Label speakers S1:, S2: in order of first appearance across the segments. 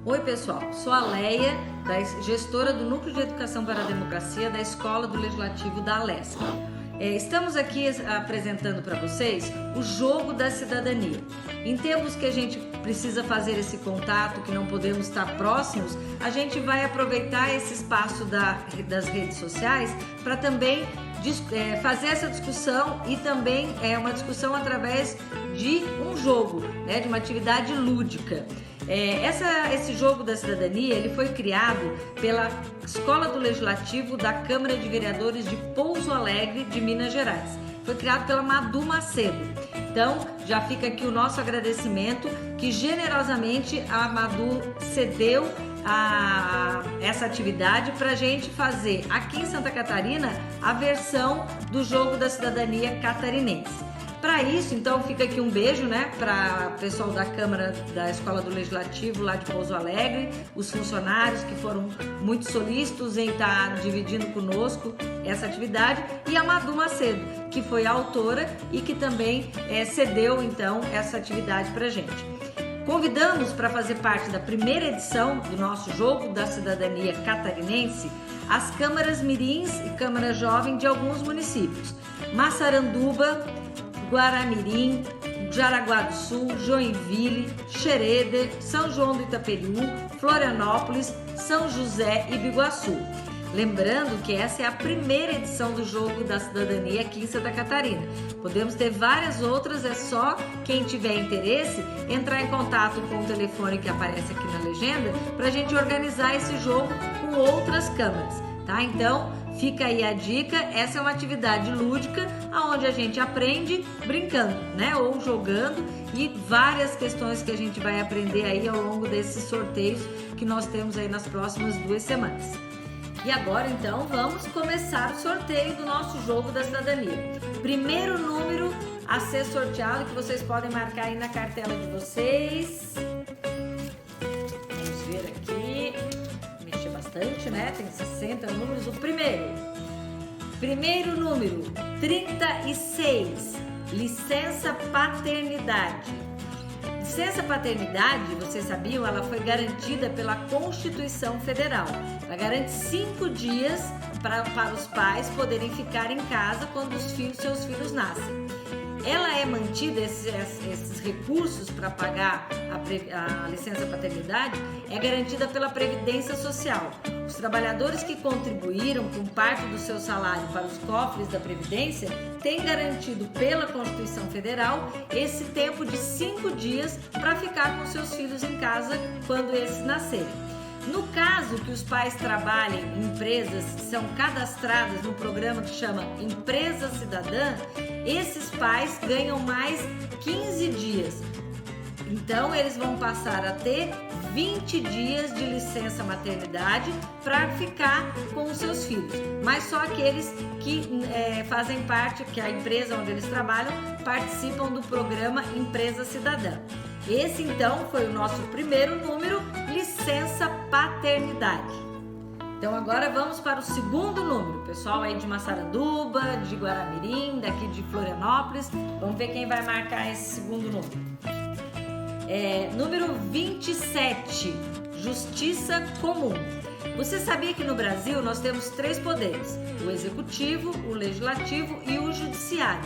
S1: Oi pessoal, sou a Leia, gestora do Núcleo de Educação para a Democracia da Escola do Legislativo da Alesc. Estamos aqui apresentando para vocês o jogo da cidadania. Em tempos que a gente precisa fazer esse contato, que não podemos estar próximos, a gente vai aproveitar esse espaço das redes sociais para também fazer essa discussão e também uma discussão através de um jogo, de uma atividade lúdica. Esse jogo da cidadania ele foi criado pela Escola do Legislativo da Câmara de Vereadores de Pouso Alegre, de Minas Gerais. Foi criado pela Madu Macedo. Então, já fica aqui o nosso agradecimento, que generosamente a Madu cedeu essa atividade para a gente fazer aqui em Santa Catarina a versão do jogo da cidadania catarinense. Para isso, então, fica aqui um beijo, para o pessoal da Câmara da Escola do Legislativo lá de Pouso Alegre, os funcionários que foram muito solícitos em estar dividindo conosco essa atividade, e a Madu Macedo, que foi a autora e que também cedeu, então, essa atividade para a gente. Convidamos para fazer parte da primeira edição do nosso Jogo da Cidadania Catarinense as câmaras mirins e câmara jovem de alguns municípios: Massaranduba, Guaramirim, Jaraguá do Sul, Joinville, Xereder, São João do Itaperiú, Florianópolis, São José e Biguaçu. Lembrando que essa é a primeira edição do Jogo da Cidadania aqui em Santa Catarina. Podemos ter várias outras, é só quem tiver interesse entrar em contato com o telefone que aparece aqui na legenda para a gente organizar esse jogo com outras câmaras, tá? Então, fica aí a dica, essa é uma atividade lúdica onde a gente aprende brincando, ou jogando, e várias questões que a gente vai aprender aí ao longo desses sorteios que nós temos aí nas próximas 2 semanas. E agora então vamos começar o sorteio do nosso Jogo da Cidadania. Primeiro número a ser sorteado, que vocês podem marcar aí na cartela de vocês. Vamos ver aqui. Mexer bastante, Tem 60 números. O primeiro número, 36, licença paternidade. Licença paternidade, vocês sabiam, ela foi garantida pela Constituição Federal. Ela garante 5 dias para os pais poderem ficar em casa quando seus filhos nascem. Ela é mantida, esses recursos para pagar a licença paternidade é garantida pela Previdência Social. Os trabalhadores que contribuíram com parte do seu salário para os cofres da Previdência têm garantido pela Constituição Federal esse tempo de 5 dias para ficar com seus filhos em casa quando esses nascerem. No caso que os pais trabalhem em empresas que são cadastradas no programa que chama Empresa Cidadã, esses pais ganham mais 15 dias. Então, eles vão passar a ter 20 dias de licença maternidade para ficar com os seus filhos. Mas só aqueles que fazem parte, que a empresa onde eles trabalham, participam do programa Empresa Cidadã. Esse, então, foi o nosso primeiro número, licença paternidade. Então, agora vamos para o segundo número. Pessoal aí de Massaranduba, de Guaramirim, daqui de Florianópolis. Vamos ver quem vai marcar esse segundo número. Número 27, Justiça Comum. Você sabia que no Brasil nós temos 3 poderes: o Executivo, o Legislativo e o Judiciário.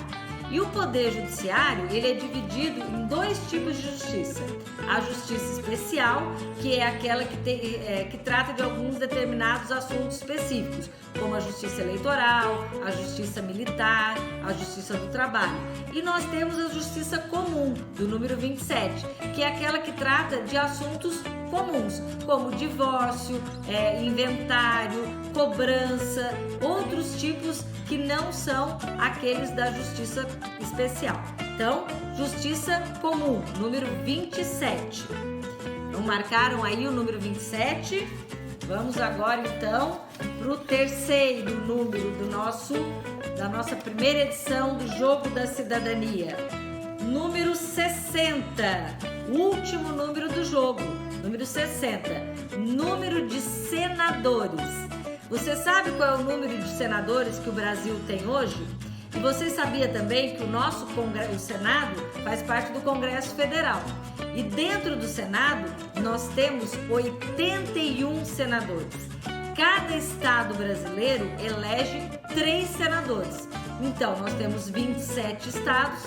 S1: E o Poder Judiciário, ele é dividido em 2 tipos de justiça. A Justiça Especial, que é aquela que trata de alguns determinados assuntos específicos, como a Justiça Eleitoral, a Justiça Militar, a Justiça do Trabalho. E nós temos a Justiça Comum, do número 27, que é aquela que trata de assuntos comuns, como divórcio, inventário, cobrança, outros tipos que não são aqueles da Justiça Especial. Então, Justiça Comum, número 27. Então, marcaram aí o número 27. Vamos agora, então, para o terceiro número da nossa primeira edição do Jogo da Cidadania. Número 60, último número do jogo. Número 60, número de senadores. Você sabe qual é o número de senadores que o Brasil tem hoje? E você sabia também que o nosso Congresso, o Senado, faz parte do Congresso Federal. E dentro do Senado, nós temos 81 senadores. Cada estado brasileiro elege 3 senadores. Então, nós temos 27 estados,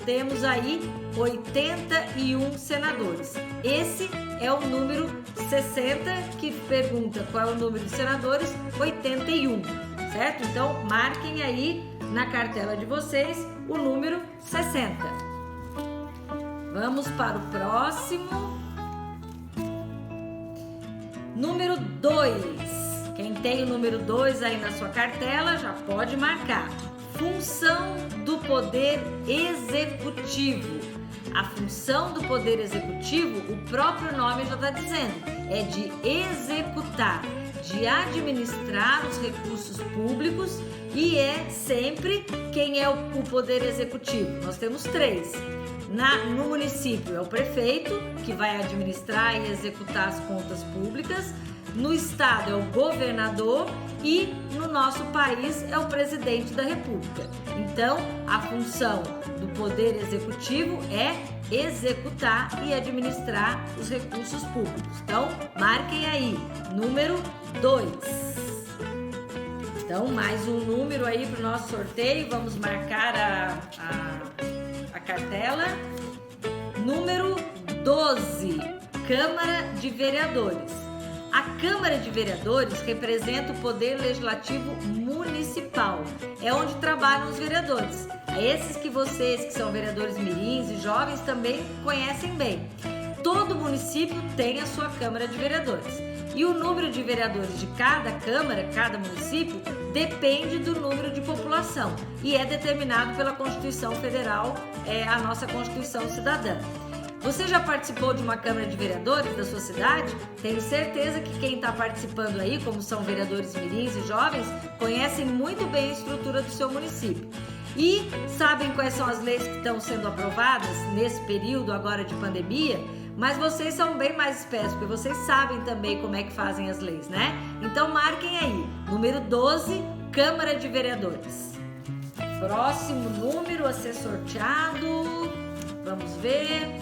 S1: temos aí 81 senadores. Esse é o número 60, que pergunta qual é o número de senadores, 81, certo? Então, marquem aí na cartela de vocês o número 60. Vamos para o próximo. Número 2. Quem tem o número 2 aí na sua cartela já pode marcar. Função do Poder Executivo. A função do Poder Executivo, o próprio nome já está dizendo, é de executar, de administrar os recursos públicos, e é sempre quem é o Poder Executivo. Nós temos 3. No município é o prefeito, que vai administrar e executar as contas públicas. No estado é o governador e no nosso país é o presidente da República. Então, a função do Poder Executivo é executar e administrar os recursos públicos. Então, marquem aí, número 2. Então, mais um número aí para o nosso sorteio. Vamos marcar a cartela. Número 12, Câmara de Vereadores. A Câmara de Vereadores representa o Poder Legislativo Municipal. É onde trabalham os vereadores. Esses que vocês, que são vereadores mirins e jovens, também conhecem bem. Todo município tem a sua Câmara de Vereadores. E o número de vereadores de cada Câmara, cada município, depende do número de população e é determinado pela Constituição Federal, a nossa Constituição Cidadã. Você já participou de uma Câmara de Vereadores da sua cidade? Tenho certeza que quem está participando aí, como são vereadores mirins e jovens, conhecem muito bem a estrutura do seu município. E sabem quais são as leis que estão sendo aprovadas nesse período agora de pandemia? Mas vocês são bem mais espertos, porque vocês sabem também como é que fazem as leis, né? Então marquem aí, número 12, Câmara de Vereadores. Próximo número a ser sorteado, vamos ver...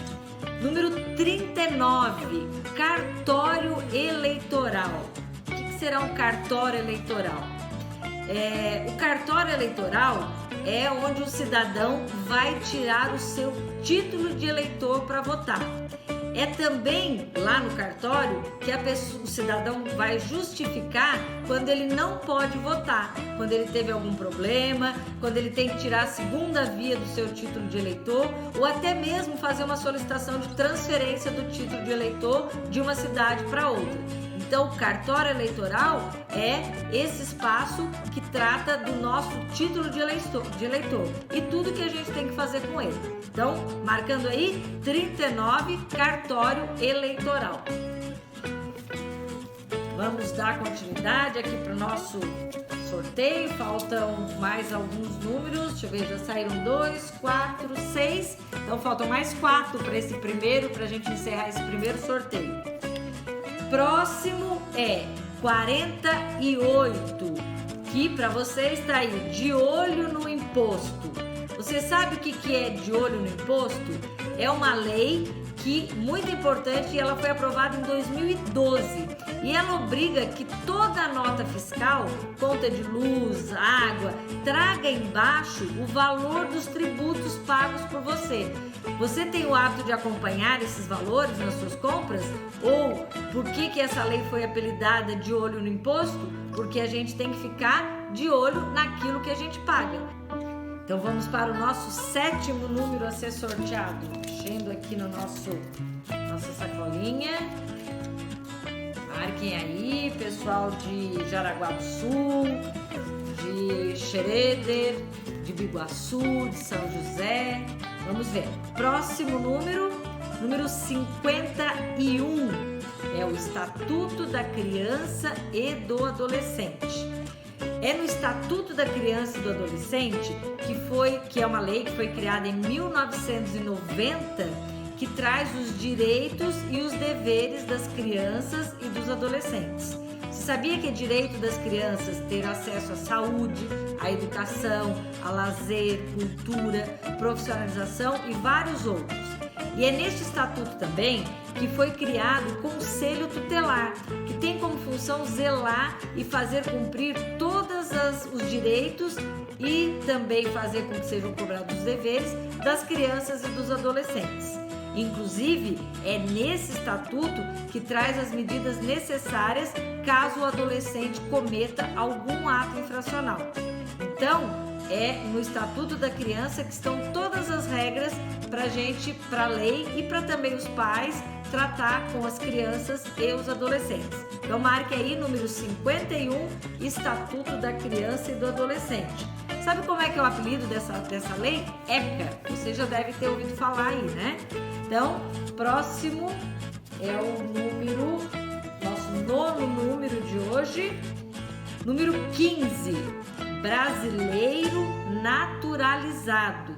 S1: Número 39, cartório eleitoral. O que será um cartório eleitoral? O cartório eleitoral é onde o cidadão vai tirar o seu título de eleitor para votar. É também lá no cartório que o cidadão vai justificar quando ele não pode votar, quando ele teve algum problema, quando ele tem que tirar a segunda via do seu título de eleitor ou até mesmo fazer uma solicitação de transferência do título de eleitor de uma cidade para outra. Então, o cartório eleitoral é esse espaço que trata do nosso título de eleitor e tudo que a gente tem que fazer com ele. Então, marcando aí, 39, cartório eleitoral. Vamos dar continuidade aqui para o nosso sorteio. Faltam mais alguns números. Deixa eu ver, já saíram 2, 4, 6. Então, faltam mais 4 para esse primeiro, para a gente encerrar esse primeiro sorteio. Próximo é 48, que para você está aí, de olho no imposto. Você sabe o que é de olho no imposto? É uma lei muito importante e ela foi aprovada em 2012 e ela obriga que toda nota fiscal, conta de luz, água, traga embaixo o valor dos tributos pagos por você. Você tem o hábito de acompanhar esses valores nas suas compras? Ou por que essa lei foi apelidada de olho no imposto? Porque a gente tem que ficar de olho naquilo que a gente paga. Então vamos para o nosso 7º número a ser sorteado. Mexendo aqui no nossa sacolinha. Marquem aí, pessoal de Jaraguá do Sul, de Xereder, de Biguaçu, de São José. Vamos ver. Próximo número 51. É o Estatuto da Criança e do Adolescente. É no Estatuto da Criança e do Adolescente, que é uma lei que foi criada em 1990, que traz os direitos e os deveres das crianças e dos adolescentes. Você sabia que é direito das crianças ter acesso à saúde, à educação, a lazer, cultura, profissionalização e vários outros? E é neste estatuto também que foi criado o Conselho Tutelar, que tem como função zelar e fazer cumprir todos os direitos e também fazer com que sejam cobrados os deveres das crianças e dos adolescentes. Inclusive, é nesse estatuto que traz as medidas necessárias caso o adolescente cometa algum ato infracional. Então, é no Estatuto da Criança que estão todas as regras para a lei e para também os pais tratar com as crianças e os adolescentes. Então marque aí número 51, Estatuto da Criança e do Adolescente. Sabe como é que é o apelido dessa lei? ECA. Você já deve ter ouvido falar aí, né? Então, próximo é o nosso nono número de hoje, número 15. Brasileiro naturalizado.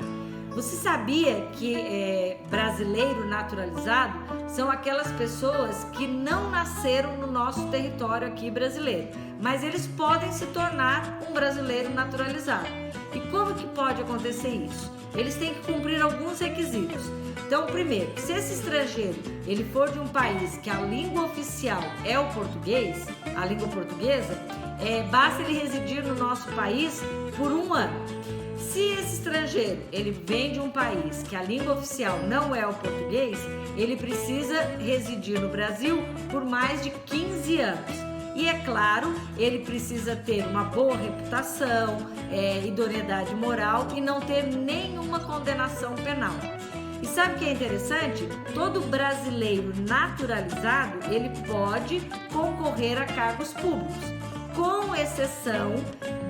S1: Você sabia que brasileiro naturalizado são aquelas pessoas que não nasceram no nosso território aqui brasileiro, mas eles podem se tornar um brasileiro naturalizado. E como que pode acontecer isso? Eles têm que cumprir alguns requisitos. Então, primeiro, se esse estrangeiro ele for de um país que a língua oficial é o português, a língua portuguesa, basta ele residir no nosso país por 1 ano. Se esse estrangeiro ele vem de um país que a língua oficial não é o português, ele precisa residir no Brasil por mais de 15 anos. E é claro, ele precisa ter uma boa reputação, idoneidade moral e não ter nenhuma condenação penal. E sabe o que é interessante? Todo brasileiro naturalizado, ele pode concorrer a cargos públicos, com exceção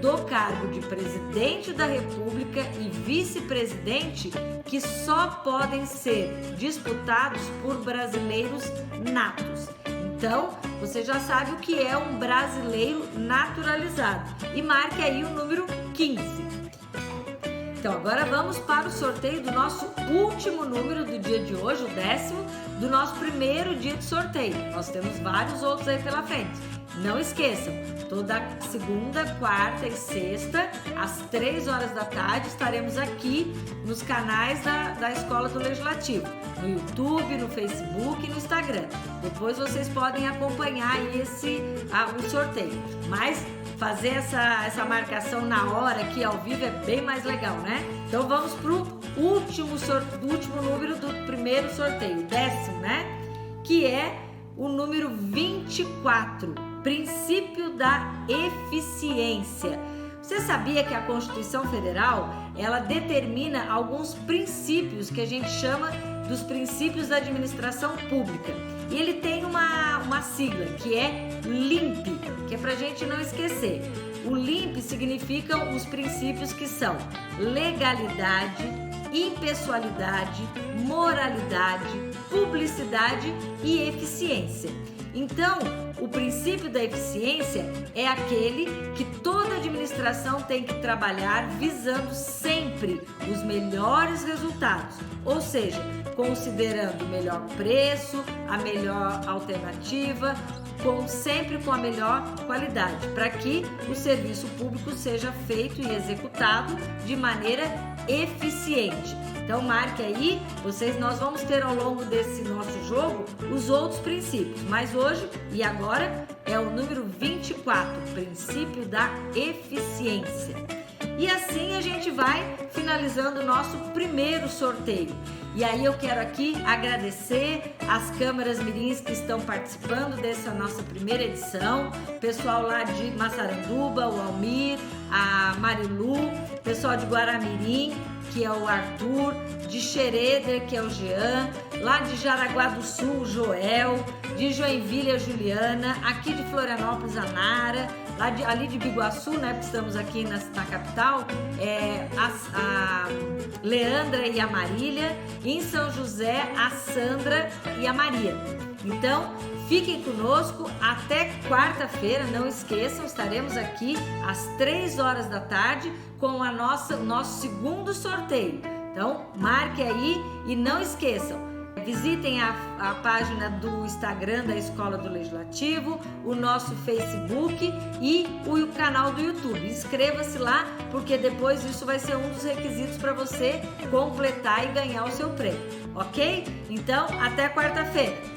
S1: do cargo de presidente da República e vice-presidente, que só podem ser disputados por brasileiros natos. Então, você já sabe o que é um brasileiro naturalizado. E marque aí o número 15. Então, agora vamos para o sorteio do nosso último número do dia de hoje, o 10º, do nosso primeiro dia de sorteio. Nós temos vários outros aí pela frente. Não esqueçam, toda segunda, quarta e sexta, às 3 horas da tarde, estaremos aqui nos canais da Escola do Legislativo, no YouTube, no Facebook e no Instagram. Depois vocês podem acompanhar aí o sorteio. Mas fazer essa marcação na hora aqui ao vivo é bem mais legal, né? Então vamos pro último número do primeiro sorteio, o 10º, né? Que é o número 24, princípio da eficiência. Você sabia que a Constituição Federal, ela determina alguns princípios que a gente chama dos princípios da administração pública. E ele tem uma sigla, que é LIMP, que é pra gente não esquecer. O LIMP significam os princípios que são legalidade, impessoalidade, moralidade, publicidade e eficiência. Então, o princípio da eficiência é aquele que toda administração tem que trabalhar visando sempre os melhores resultados, ou seja, considerando o melhor preço, a melhor alternativa, sempre com a melhor qualidade, para que o serviço público seja feito e executado de maneira eficiente. Então marque aí, nós vamos ter ao longo desse nosso jogo os outros princípios, mas hoje e agora é o número 24, princípio da eficiência. E assim a gente vai finalizando o nosso primeiro sorteio. E aí eu quero aqui agradecer as câmaras mirins que estão participando dessa nossa primeira edição, pessoal lá de Massaranduba, o Almir, a Marilu, pessoal de Guaramirim, que é o Arthur, de Xereder, que é o Jean, lá de Jaraguá do Sul, o Joel, de Joinville, a Juliana, aqui de Florianópolis, a Nara, ali de Biguaçu, né, porque estamos aqui na capital, a Leandra e a Marília, e em São José, a Sandra e a Maria. Então, fiquem conosco até quarta-feira, não esqueçam, estaremos aqui às 3 horas da tarde com o nosso segundo sorteio. Então, marque aí e não esqueçam, Visitem a página do Instagram da Escola do Legislativo, o nosso Facebook e o canal do YouTube. Inscreva-se lá, porque depois isso vai ser um dos requisitos para você completar e ganhar o seu prêmio, ok? Então, até quarta-feira!